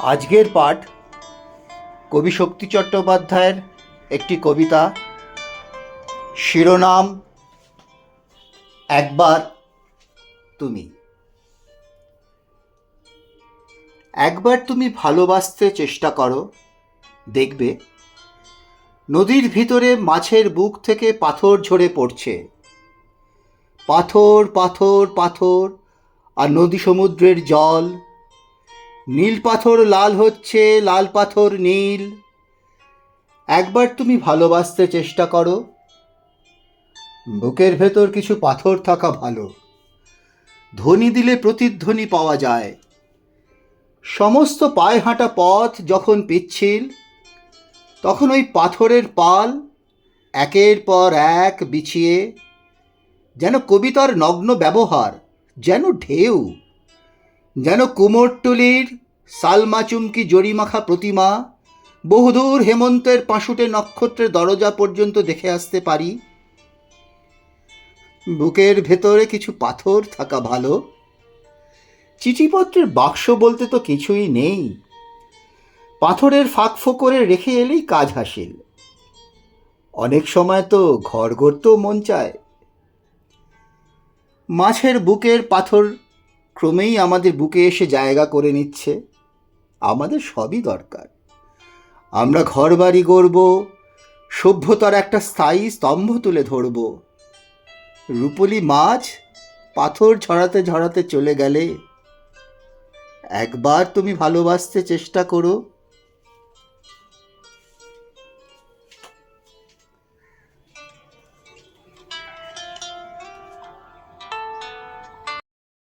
আজকের পাঠ কবি শক্তি চট্টোপাধ্যায়ের একটি কবিতা, শিরোনাম একবার তুমি। একবার তুমি ভালোবাসতে চেষ্টা করো, দেখবে নদীর ভিতরে মাছের বুক থেকে পাথর ঝরে পড়ছে। পাথর পাথর পাথর, আর নদী সমুদ্রের জল। নীল পাথর লাল হচ্ছে, লাল পাথর নীল। একবার তুমি ভালোবাসতে চেষ্টা করো, বুকের ভেতর কিছু পাথর থাকা ভালো। ধ্বনি দিলে প্রতিধ্বনি পাওয়া যায়। সমস্ত পায়ে হাঁটা পথ যখন পিচ্ছিল, তখন ওই পাথরের পাল একের পর এক বিছিয়ে, যেন কবিতার নগ্ন ব্যবহার, যেন ঢেউ, যেন কুমোরটুলির সালমাচুমকি জরিমাখা প্রতিমা। বহুদূর হেমন্তের পাশুটে নক্ষত্রের দরজা পর্যন্ত দেখে আসতে পারি। বুকের ভেতরে কিছু পাথর থাকা ভালো। চিঠিপত্রের বাক্স বলতে তো কিছুই নেই। পাথরের ফাঁক ফোকরে রেখে এলেই কাজ হাসিল। অনেক সময় তো ঘর গড়তেও মন চায়। মাছের বুকের পাথর ক্রমেই আমাদের বুকে এসে জায়গা করে নিচ্ছে। আমাদের সবই দরকার। আমরা ঘর বাড়ি গড়ব, সভ্যতার একটা স্থায়ী স্তম্ভ তুলে ধরব। রূপলি মাছ পাথর ঝরাতে ঝরাতে চলে গেলে একবার তুমি ভালোবাসতে চেষ্টা করো।